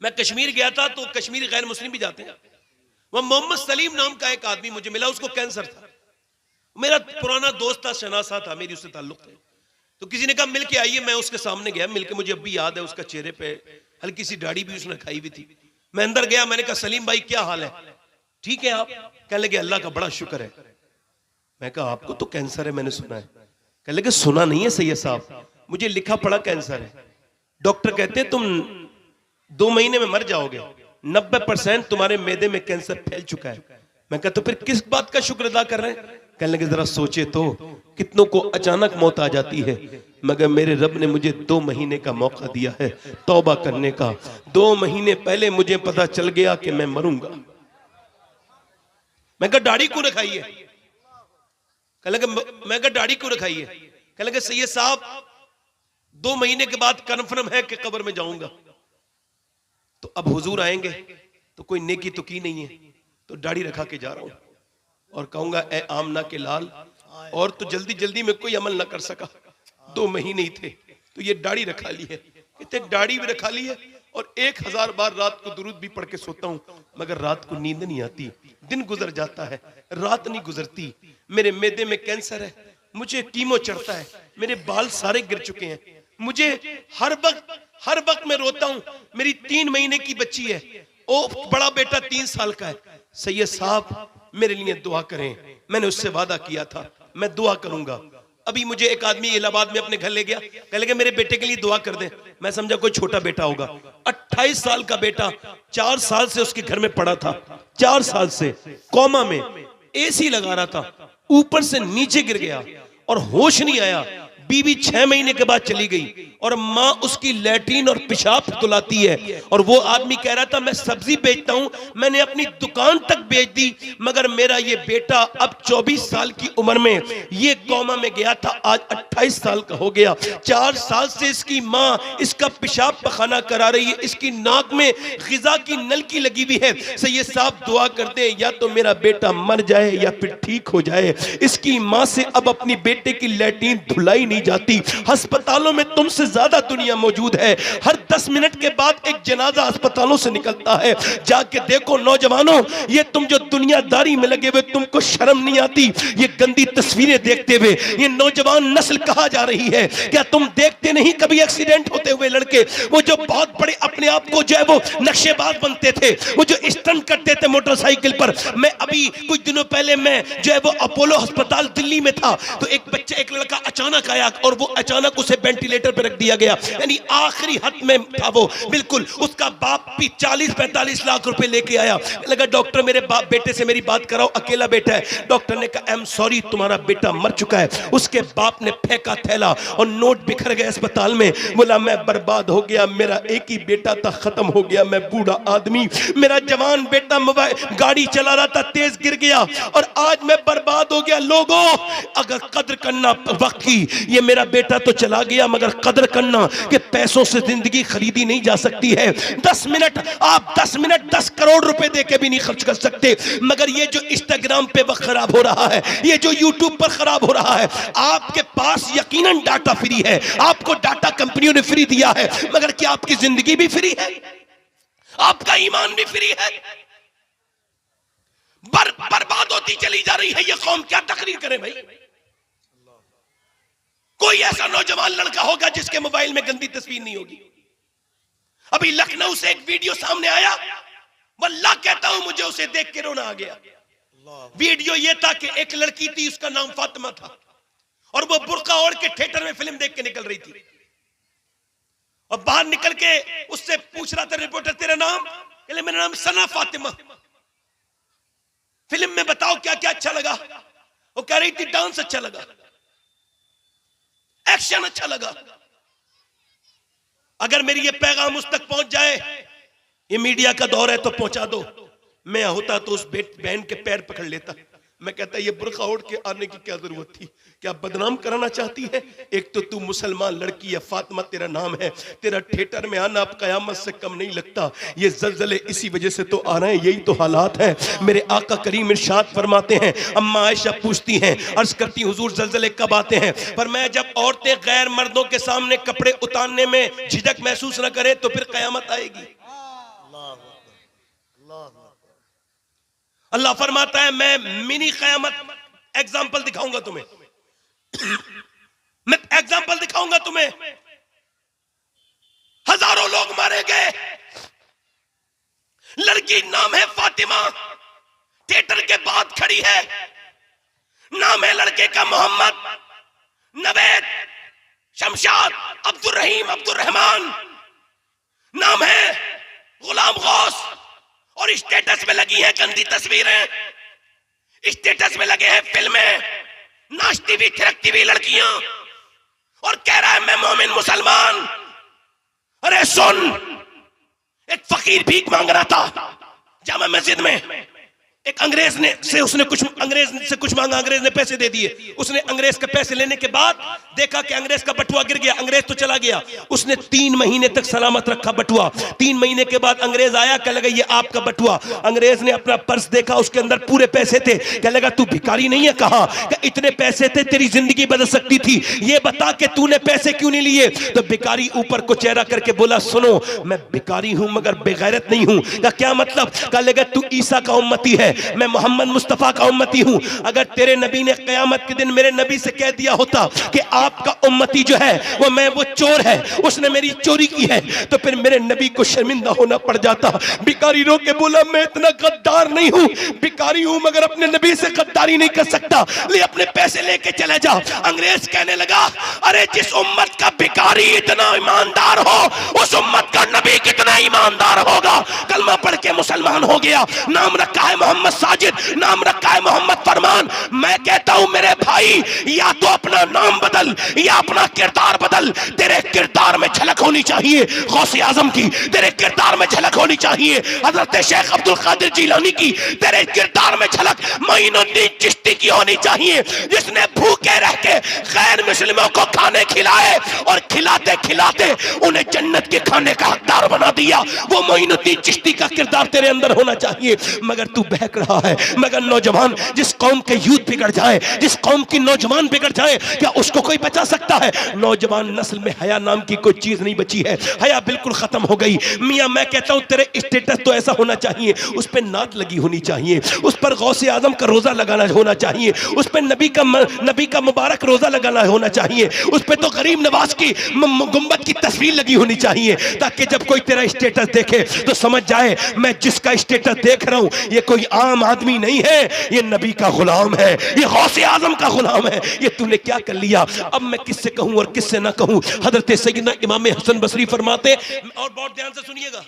मैं कश्मीर गया था तो कश्मीर गैर मुस्लिम भी जाते हैं। वह मोहम्मद सलीम नाम का एक आदमी मुझे मिला, उसको कैंसर था। मेरा पुराना दोस्त था, शनासा था, मेरी उससे ताल्लुक थे। तो किसी ने कहा मिल के आइए, मैं उसके सामने गया। मिल के मुझे अब भी याद है, उसका चेहरे पे हल्की सी दाढ़ी भी उसने खाई हुई थी। मैं अंदर गया, मैंने कहा सलीम भाई क्या हाल है, ठीक है आप? कहने लगे अल्लाह का बड़ा शुक्र है। मैं कहा आपको तो कैंसर है मैंने सुना है। कहने लगे सुना नहीं है सैयद साहब, मुझे लिखा पड़ा कैंसर है। डॉक्टर कहते हैं तुम 2 महीने में मर जाओगे, 90% तुम्हारे मैदे में कैंसर फैल चुका है। मैं कहा तो फिर किस बात का शुक्र अदा कर रहे हैं? कहने लगे जरा सोचे तो, कितनों को अचानक मौत आ जाती है, मगर मेरे रब ने मुझे 2 महीने का मौका दिया है तौबा करने का। 2 महीने पहले मुझे पता चल गया कि मैं मरूंगा। मैं कहा दाढ़ी क्यों रखाई है? कहने लगे मैं कहा दाढ़ी क्यों रखाई है? कहने लगे सैयद साहब 2 महीने के बाद कन्फर्म है कि कब्र में जाऊंगा, तो अब हुजूर आएंगे तो कोई नेकी तो की नहीं है, तो दाढ़ी रखा के जा रहा हूं और कहूंगा ए आमना के लाल, और तो जल्दी जल्दी में कोई अमल ना कर सका, 2 महीने ही थे तो ये दाढ़ी रखा ली है। कहते दाढ़ी भी रखा ली है और 1000 बार रात को दुरूद भी पढ़ के सोता हूं, मगर रात को नींद नहीं आती, दिन गुजर जाता है, रात नहीं गुजरती। मेरे मैदे में कैंसर है, मुझे कीमो चढ़ता है, मेरे बाल सारे गिर चुके हैं, मुझे हर वक्त मैं रोता हूं। मेरी 3 महीने की बच्ची है, ओ बड़ा बेटा 3 साल का है। सैयद साहब मेरे लिए दुआ करें, मैंने उससे वादा किया था मैं दुआ करूंगा। अभी मुझे एक आदमी इलाहाबाद में अपने घर ले गया, कह लगे मेरे बेटे के लिए दुआ कर दे। मैं समझा कोई छोटा बेटा होगा, 28 साल का बेटा, 4 साल से उसके घर में पड़ा था, 4 साल से कोमा में, एसी लगा रहा था, ऊपर से नीचे गिर गया और होश नहीं आया। बीवी 6 महीने के बाद चली गई और माँ उसकी लैट्रीन और पेशाब धुलाती है। और वो आदमी कह रहा था मैं सब्जी बेचता हूं, मैंने अपनी दुकान तक बेच दी, मगर मेरा ये बेटा अब 24 साल की उम्र में ये कोमा में गया था, आज 28 साल का हो गया। 4 साल से इसकी माँ इसका पेशाब पखाना करा रही है, इसकी नाक में ग़िज़ा की नलकी लगी हुई है। सैयद साहब दुआ कर दे, या तो मेरा बेटा मर जाए या फिर ठीक हो जाए। इसकी माँ से अब अपनी बेटे की लैट्रीन धुलाई जाती। अस्पतालों में तुमसे ज्यादा दुनिया मौजूद है, हर 10 मिनट के बाद एक जनाजा अस्पतालों से निकलता है। जाके देखो नौजवानों, ये तुम जो दुनियादारी में लगे हुए, तुमको शर्म नहीं आती? ये गंदी तस्वीरें देखते हुए ये नौजवान नस्ल कहां जा रही है? क्या तुम देखते नहीं कभी एक्सीडेंट होते हुए लड़के, वो जो बहुत बड़े अपने आप को जो है वो नक्शेबाज बनते थे, वो जो स्टंट करते थे मोटरसाइकिल पर। मैं अभी कुछ दिनों पहले मैं जो है वो अपोलो अस्पताल दिल्ली में था, तो एक लड़का अचानक आया और वो अचानक उसे वेंटिलेटर पर रख दिया गया, यानी आखिरी हद में था वो बिल्कुल। उसका बाप भी 40-45 लाख रुपए लेके आया, लगा डॉक्टर मेरे बाप बेटे से मेरी बात कराओ, अकेला बेटा है। डॉक्टर ने कहा आई एम सॉरी तुम्हारा बेटा मर चुका है। उसके बाप ने फेंका थैला और नोट बिखर गए अस्पताल में, बोला मैं बर्बाद हो गया, मेरा एक ही बेटा था, खत्म हो गया, मैं बूढ़ा आदमी, मेरा जवान बेटा मोबाइल गाड़ी चला रहा था, तेज गिर गया और आज मैं बर्बाद हो गया। लोगों अगर कद्र करना वक्त की, ये मेरा बेटा तो चला गया, मगर कदर करना कि पैसों से जिंदगी खरीदी नहीं जा सकती है। 10 मिनट आप 10 मिनट 10 करोड़ रुपए देके भी नहीं खर्च कर सकते, मगर ये जो इंस्टाग्राम पे वक्त खराब हो रहा है, ये जो यूट्यूब पर खराब हो रहा है, आपके पास यकीनन डाटा फ्री है, आपको डाटा कंपनियों ने फ्री दिया है, मगर क्या आपकी जिंदगी भी फ्री है? आपका ईमान भी फ्री है? बर्बाद होती चली जा रही है ये कौम, क्या तकरीर करे भाई? कोई ऐसा नौजवान लड़का होगा जिसके मोबाइल में गंदी तस्वीर नहीं होगी? अभी लखनऊ से एक वीडियो सामने आया, वल्लाह कहता हूं मुझे उसे देख के रोना आ गया। वीडियो ये था कि एक लड़की थी, उसका नाम फातिमा था, और वो बुर्का ओढ़ के थिएटर में फिल्म देख के निकल रही थी, और बाहर निकल के उससे पूछ रहा था रिपोर्टर तेरा नाम? कहले मेरा नाम सना फातिमा। फिल्म में बताओ क्या क्या अच्छा लगा? वो कह रही थी डांस अच्छा लगा, एक्शन अच्छा लगा। अगर मेरी ये पैगाम उस तक पहुंच जाए, ये मीडिया का दौर है तो पहुंचा दो। मैं होता तो उस बहन के पैर पकड़ लेता। मैं कहता ये बुर्का ओढ़ के आने की क्या जरूरत थी? क्या बदनाम कराना चाहती है? एक तो तू मुसलमान लड़की है, फातिमा तेरा नाम है, तेरा थिएटर में आना अब कयामत से कम नहीं लगता। ये जल्जले इसी वजह से तो आ रहे हैं, यही तो हालात है। मेरे आका करीम इरशाद फरमाते हैं, अम्मा आयशा पूछती हैं, अर्ज करती हुजूर जल्जले कब आते हैं? पर मैं जब औरतें गैर मर्दों के सामने कपड़े उतारने में झिझक महसूस न करें तो फिर कयामत आएगी। अल्लाह फरमाता है मैं मिनी क़यामत एग्जाम्पल दिखाऊंगा तुम्हें, मैं एग्जाम्पल दिखाऊंगा तुम्हें। हजारों लोग मारे गए, लड़की नाम है फातिमा, थिएटर के बाद खड़ी है, नाम है लड़के का मोहम्मद, नवेद, शमशाद, अब्दुल रहीम, अब्दुल रहमान, नाम है गुलाम गौस, और स्टेटस में लगी है गंदी तस्वीरें, स्टेटस में लगे हैं फिल्में, नाचती हुई थिरकती हुई लड़कियां, और कह रहा है मैं मोमिन मुसलमान। अरे सुन, एक फकीर भीख मांग रहा था जामा मस्जिद में, एक अंग्रेज से उसने कुछ मांगा, अंग्रेज ने पैसे दे दिए। उसने अंग्रेज के पैसे लेने के बाद देखा कि अंग्रेज का बटुआ गिर गया, अंग्रेज तो चला गया। उसने 3 महीने तक सलामत रखा बटुआ। 3 महीने के बाद अंग्रेज आया, कह लगा ये आपका बटुआ। अंग्रेज ने अपना पर्स देखा, उसके अंदर पूरे पैसे थे। कह लगा तू भिखारी नहीं है, कहा इतने पैसे थे तेरी जिंदगी बदल सकती थी, ये बता के तूने पैसे क्यों नहीं लिए। तो भिखारी ऊपर को चेहरा करके बोला सुनो मैं भिखारी हूं मगर बेगैरत नहीं हूं। क्या मतलब? कह लगा तू ईसा का उम्मती है, मैं मोहम्मद मुस्तफा का उम्मती हूं। अगर तेरे नबी ने क़यामत के दिन मेरे नबी से कह दिया होता कि आपका उम्मती जो है वो चोर है, उसने मेरी चोरी की है, तो फिर मेरे नबी को शर्मिंदा होना पड़ जाता। भिखारी रो के बोला मैं इतना गद्दार नहीं हूं, भिखारी हूं मगर अपने नबी से गद्दारी नहीं कर सकता, ले अपने पैसे लेके चले जा। अंग्रेज कहने लगा अरे जिस उम्मत का भिखारी इतना ईमानदार हो, उस उम्मत का नबी कितना ईमानदार होगा। कलमा पढ़ के मुसलमान हो गया, नाम रखा है मोहम्मद साजिद, नाम रखा है मोहम्मद फरमान। मैं कहता हूं मेरे भाई, या तो अपना नाम बदल या अपना किरदार बदल। तेरे किरदार में झलक होनी चाहिए गौसे आजम की, तेरे किरदार में झलक होनी चाहिए हजरत शेख अब्दुल कादिर जिलानी की, तेरे किरदार में झलक मोइनुद्दीन चिश्ती की होनी चाहिए, जिसने भूखे रह के गैर मुस्लिमों को खाने खिलाए और खिलाते खिलाते उन्हें जन्नत के खाने का हकदार बना दिया। वो मोइनुद्दीन चिश्ती का किरदार तेरे अंदर होना चाहिए। मगर तू बहक रहा है। मगर नौजवान, जिस कौम के यूथ बिगड़ जाए, जिस कौम की नौजवान बिगड़ जाए, क्या उसको कोई बचा सकता है? नौजवान नस्ल में हया नाम की कोई चीज नहीं बची है, हया बिल्कुल खत्म हो गई। मियां मैं कहता हूं तेरे स्टेटस तो ऐसा होना चाहिए, उस पर नात लगी होनी चाहिए, उस पर गौसे आजम का रोजा लगाना होना चाहिए, उस पर नबी का मुबारक रोजा लगाना होना चाहिए, उस पर तो गरीब नवाज की गुंबद की तस्वीर लगी होनी चाहिए, ताकि जब कोई तेरा स्टेटस देखे तो समझ जाए मैं जिसका स्टेटस देख रहा हूं ये कोई आम आदमी नहीं है, ये नबी का गुलाम है, ये गौसे आजम का गुलाम है। ये तूने क्या कर लिया? अब मैं किससे कहूं और किससे ना कहूं। हजरत सैयदना इमाम हसन बसरी फरमाते, और बहुत ध्यान से सुनिएगा,